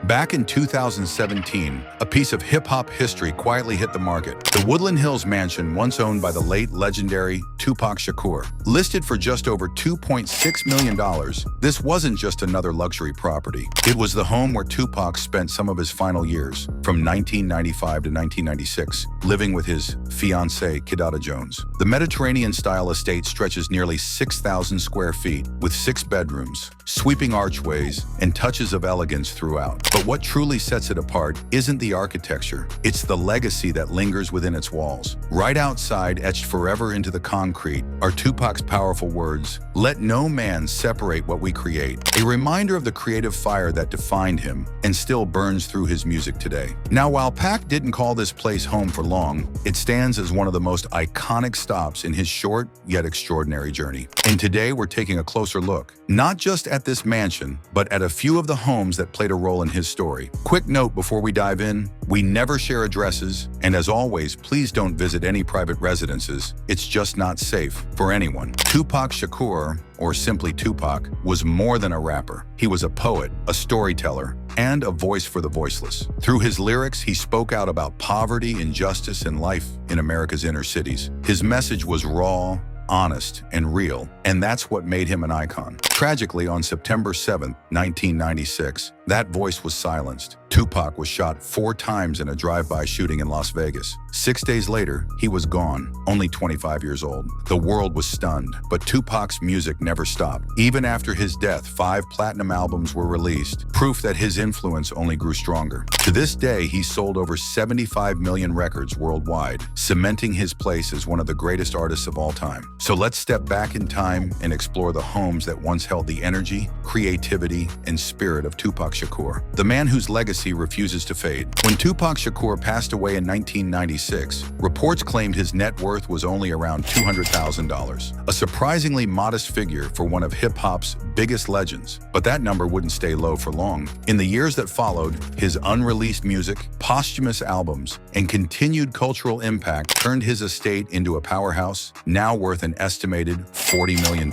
Back in 2017, a piece of hip-hop history quietly hit the market. The Woodland Hills mansion, once owned by the late legendary Tupac Shakur. Listed for just over $2.6 million, this wasn't just another luxury property. It was the home where Tupac spent some of his final years, from 1995 to 1996, living with his fiancée, Kidada Jones. The Mediterranean-style estate stretches nearly 6,000 square feet, with 6 bedrooms, sweeping archways, and touches of elegance throughout. But what truly sets it apart isn't the architecture, it's the legacy that lingers within its walls. Right outside, etched forever into the concrete, are Tupac's powerful words, "Let no man separate what we create," a reminder of the creative fire that defined him and still burns through his music today. Now, while Pac didn't call this place home for long, it stands as one of the most iconic stops in his short yet extraordinary journey. And today we're taking a closer look, not just at this mansion, but at a few of the homes that played a role in his story. Quick note before we dive in, we never share addresses, and as always, please don't visit any private residences. It's just not safe for anyone. Tupac Shakur, or simply Tupac, was more than a rapper. He was a poet, a storyteller, and a voice for the voiceless. Through his lyrics, he spoke out about poverty, injustice, and life in America's inner cities. His message was raw, honest, and real, and that's what made him an icon. Tragically, on September 7, 1996, that voice was silenced. Tupac was shot 4 times in a drive-by shooting in Las Vegas. 6 days later, he was gone, only 25 years old. The world was stunned, but Tupac's music never stopped. Even after his death, 5 platinum albums were released, proof that his influence only grew stronger. To this day, he sold over 75 million records worldwide, cementing his place as one of the greatest artists of all time. So let's step back in time and explore the homes that once held the energy, creativity, and spirit of Tupac Shakur, the man whose legacy refuses to fade. When Tupac Shakur passed away in 1996, reports claimed his net worth was only around $200,000, a surprisingly modest figure for one of hip-hop's biggest legends. But that number wouldn't stay low for long. In the years that followed, his unreleased music, posthumous albums, and continued cultural impact turned his estate into a powerhouse, now worth an estimated $40 million.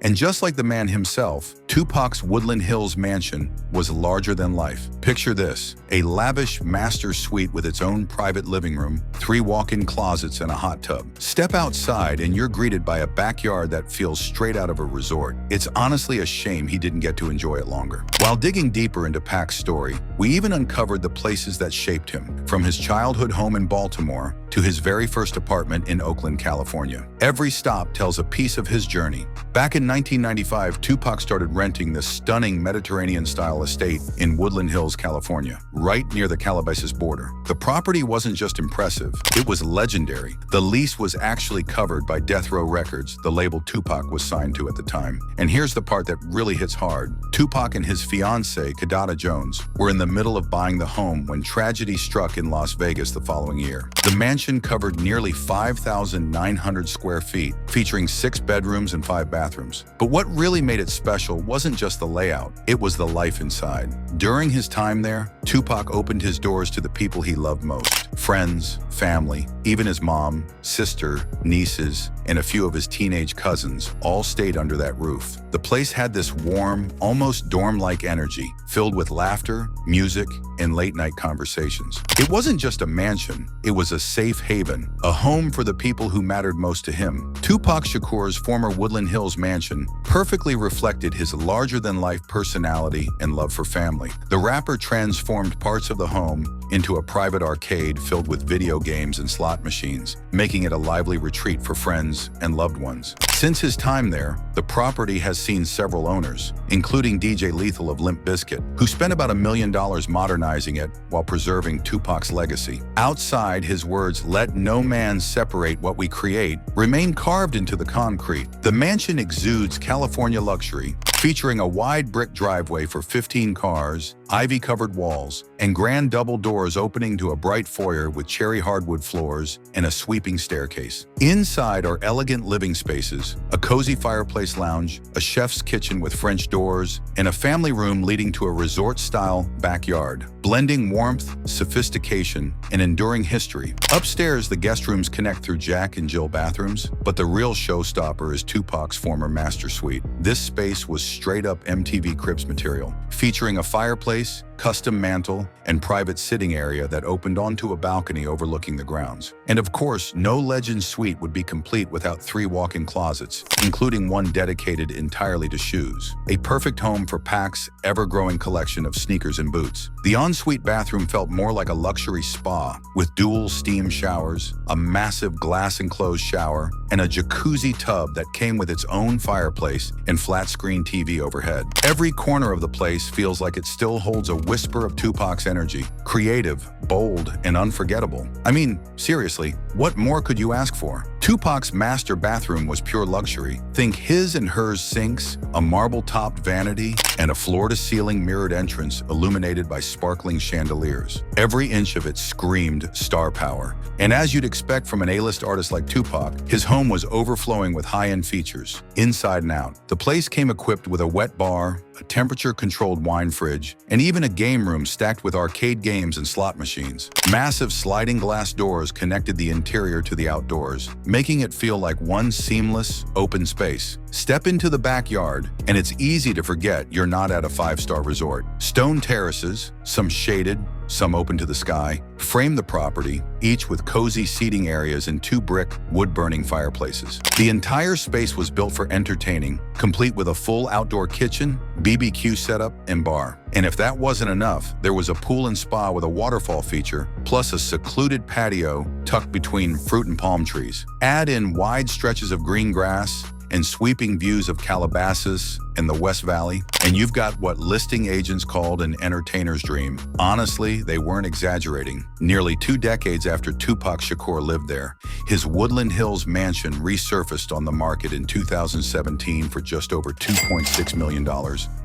And just like the man himself, Tupac's Woodland Hills mansion was larger than life. Picture this, a lavish master suite with its own private living room, 3 walk-in closets, and a hot tub. Step outside and you're greeted by a backyard that feels straight out of a resort. It's honestly a shame he didn't get to enjoy it longer. While digging deeper into Pac's story, we even uncovered the places that shaped him, from his childhood home in Baltimore to his very first apartment in Oakland, California. Every stop tells a piece of his journey. Back in 1995, Tupac started renting this stunning Mediterranean-style estate in Woodland Hills, California, right near the Calabasas border. The property wasn't just impressive, it was legendary. The lease was actually covered by Death Row Records, the label Tupac was signed to at the time. And here's the part that really hits hard. Tupac and his fiancée, Kidada Jones, were in the middle of buying the home when tragedy struck in Las Vegas the following year. The mansion covered nearly 5,900 square feet, featuring 6 bedrooms and 5 bathrooms. But what really made it special wasn't just the layout, it was the life inside. During his time there, Tupac opened his doors to the people he loved most. Friends, family, even his mom, sister, nieces, and a few of his teenage cousins all stayed under that roof. The place had this warm, almost dorm-like energy, filled with laughter, music, and late-night conversations. It wasn't just a mansion, it was a safe haven, a home for the people who mattered most to him. Tupac Shakur's former Woodland Hills mansion perfectly reflected his larger-than-life personality and love for family. The rapper transformed parts of the home into a private arcade filled with video games and slot machines, making it a lively retreat for friends and loved ones. Since his time there, the property has seen several owners, including DJ Lethal of Limp Bizkit, who spent about $1 million modernizing it while preserving Tupac's legacy. Outside, his words, "Let no man separate what we create," remain carved into the concrete. The mansion exudes California luxury, featuring a wide brick driveway for 15 cars, ivy-covered walls, and grand double doors opening to a bright foyer with cherry hardwood floors and a sweeping staircase. Inside are elegant living spaces, a cozy fireplace lounge, a chef's kitchen with French doors, and a family room leading to a resort-style backyard. blending warmth, sophistication, and enduring history. Upstairs, the guest rooms connect through Jack and Jill bathrooms, but the real showstopper is Tupac's former master suite. This space was straight-up MTV Cribs material, featuring a fireplace, custom mantle, and private sitting area that opened onto a balcony overlooking the grounds. And of course, no Legend suite would be complete without 3 walk-in closets, including one dedicated entirely to shoes. A perfect home for Pac's ever-growing collection of sneakers and boots. The ensuite bathroom felt more like a luxury spa, with dual steam showers, a massive glass-enclosed shower, and a jacuzzi tub that came with its own fireplace and flat-screen TV overhead. Every corner of the place feels like it still holds a whisper of Tupac's energy, creative, bold, and unforgettable. I mean, seriously, what more could you ask for? Tupac's master bathroom was pure luxury. Think his and hers sinks, a marble-topped vanity, and a floor-to-ceiling mirrored entrance illuminated by sparkling chandeliers. Every inch of it screamed star power. And as you'd expect from an A-list artist like Tupac, his home was overflowing with high-end features, inside and out. The place came equipped with a wet bar, a temperature-controlled wine fridge, and even a game room stacked with arcade games and slot machines. Massive sliding glass doors connected the interior to the outdoors, making it feel like one seamless, open space. Step into the backyard, and it's easy to forget you're not at a 5-star resort. Stone terraces, some shaded, some open to the sky, frame the property, each with cozy seating areas and 2 brick, wood-burning fireplaces. The entire space was built for entertaining, complete with a full outdoor kitchen, BBQ setup, and bar. And if that wasn't enough, there was a pool and spa with a waterfall feature, plus a secluded patio tucked between fruit and palm trees. Add in wide stretches of green grass and sweeping views of Calabasas and the West Valley, and you've got what listing agents called an entertainer's dream. Honestly, they weren't exaggerating. Nearly 2 decades after Tupac Shakur lived there, his Woodland Hills mansion resurfaced on the market in 2017 for just over $2.6 million,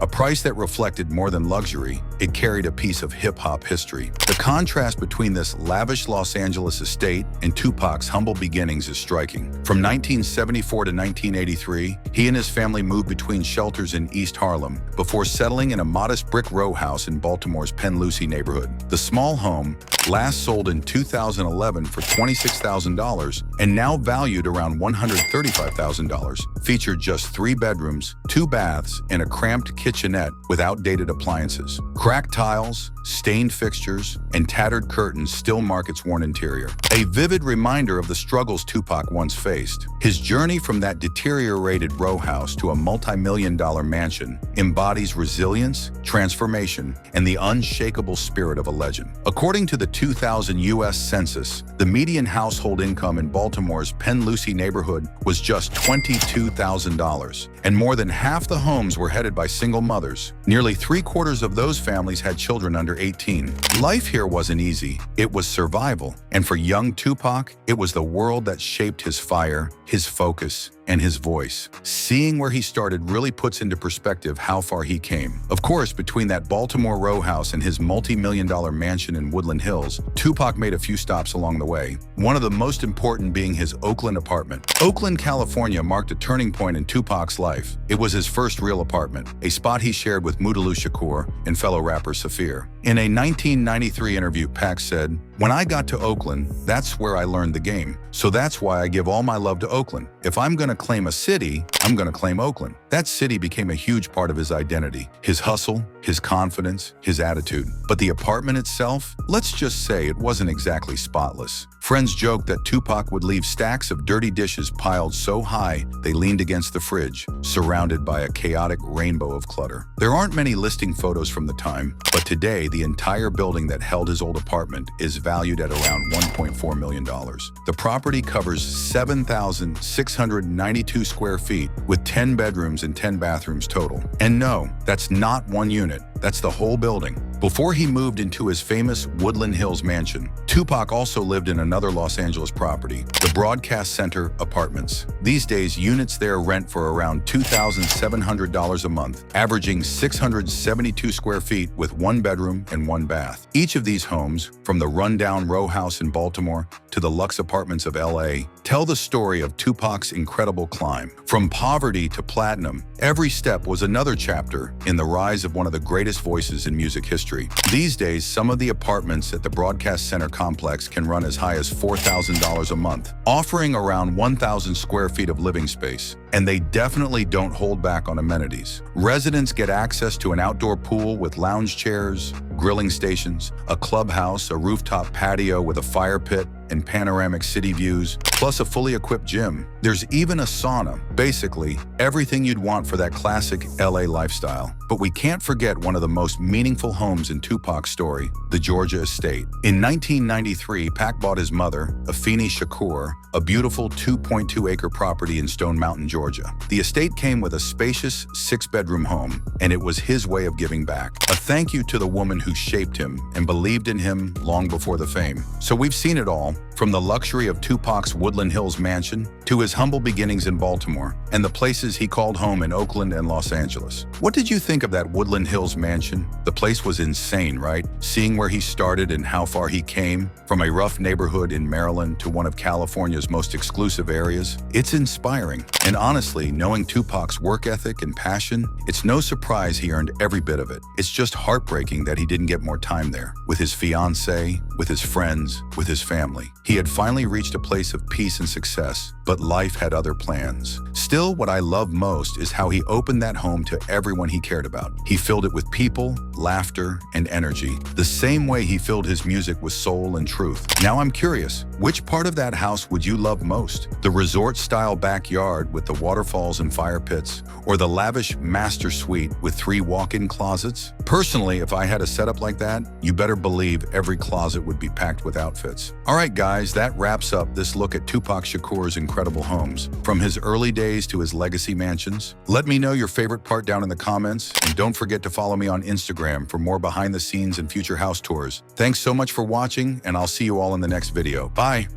a price that reflected more than luxury. It carried a piece of hip-hop history. The contrast between this lavish Los Angeles estate and Tupac's humble beginnings is striking. From 1974 to 1983, he and his family moved between shelters in East Harlem before settling in a modest brick row house in Baltimore's Penn Lucy neighborhood. The small home, last sold in 2011 for $26,000 and now valued around $135,000, featured just 3 bedrooms, 2 baths, and a cramped kitchenette with outdated appliances. Cracked tiles, stained fixtures, and tattered curtains still mark its worn interior. A vivid reminder of the struggles Tupac once faced. His journey from that deteriorated row house to a multi-million-dollar mansion embodies resilience, transformation, and the unshakable spirit of a legend. According to the 2000 U.S. Census, the median household income in Baltimore's Penn Lucy neighborhood was just $22,000, and more than half the homes were headed by single mothers. Nearly 3/4 of those families had children under 18. Life here wasn't easy. It was survival. And for young Tupac, it was the world that shaped his fire, his focus, and his voice. Seeing where he started really puts into perspective how far he came. Of course, between that Baltimore row house and his multi-million-dollar mansion in Woodland Hills, Tupac made a few stops along the way, one of the most important being his Oakland apartment. Oakland, California marked a turning point in Tupac's life. It was his first real apartment, a spot he shared with Kidada Shakur and fellow rapper Saphir. In a 1993 interview, Pac said, "When I got to Oakland, that's where I learned the game. So that's why I give all my love to Oakland. If I'm going to claim a city, I'm going to claim Oakland." That city became a huge part of his identity, his hustle, his confidence, his attitude. But the apartment itself, let's just say it wasn't exactly spotless. Friends joked that Tupac would leave stacks of dirty dishes piled so high they leaned against the fridge, surrounded by a chaotic rainbow of clutter. There aren't many listing photos from the time, but today the entire building that held his old apartment is valued at around $1.4 million. The property covers 7,692 square feet with 10 bedrooms and 10 bathrooms total. And no, that's not one unit. That's the whole building. Before he moved into his famous Woodland Hills mansion, Tupac also lived in another Los Angeles property, the Broadcast Center Apartments. These days, units there rent for around $2,700 a month, averaging 672 square feet with 1 bedroom and 1 bath. Each of these homes, from the rundown row house in Baltimore to the luxe apartments of LA, tell the story of Tupac's incredible climb. From poverty to platinum, every step was another chapter in the rise of one of the greatest brightest voices in music history. These days, some of the apartments at the Broadcast Center complex can run as high as $4,000 a month, offering around 1,000 square feet of living space. And they definitely don't hold back on amenities. Residents get access to an outdoor pool with lounge chairs, grilling stations, a clubhouse, a rooftop patio with a fire pit, and panoramic city views, plus a fully equipped gym. There's even a sauna. Basically, everything you'd want for that classic LA lifestyle. But we can't forget one of the most meaningful homes in Tupac's story, the Georgia estate. In 1993, Pac bought his mother, Kidada Shakur, a beautiful 2.2-acre property in Stone Mountain, Georgia. The estate came with a spacious 6-bedroom home, and it was his way of giving back. A thank you to the woman who shaped him and believed in him long before the fame. So we've seen it all, from the luxury of Tupac's Woodland Hills mansion to his humble beginnings in Baltimore and the places he called home in Oakland and Los Angeles. What did you think of that Woodland Hills mansion? The place was insane, right? Seeing where he started and how far he came, from a rough neighborhood in Maryland to one of California's most exclusive areas, it's inspiring. And honestly, knowing Tupac's work ethic and passion, it's no surprise he earned every bit of it. It's just heartbreaking that he didn't get more time there, with his fiancée, with his friends, with his family. He had finally reached a place of peace and success, but life had other plans. Still, what I love most is how he opened that home to everyone he cared about. He filled it with people, laughter, and energy, the same way he filled his music with soul and truth. Now I'm curious, which part of that house would you love most? The resort-style backyard with the waterfalls and fire pits, or the lavish master suite with 3 walk-in closets? Personally, if I had a setup like that, you better believe every closet would be packed with outfits. All right, guys, that wraps up this look at Tupac Shakur's incredible homes, from his early days to his legacy mansions. Let me know your favorite part down in the comments, and don't forget to follow me on Instagram for more behind the scenes and future house tours. Thanks so much for watching, and I'll see you all in the next video. Bye!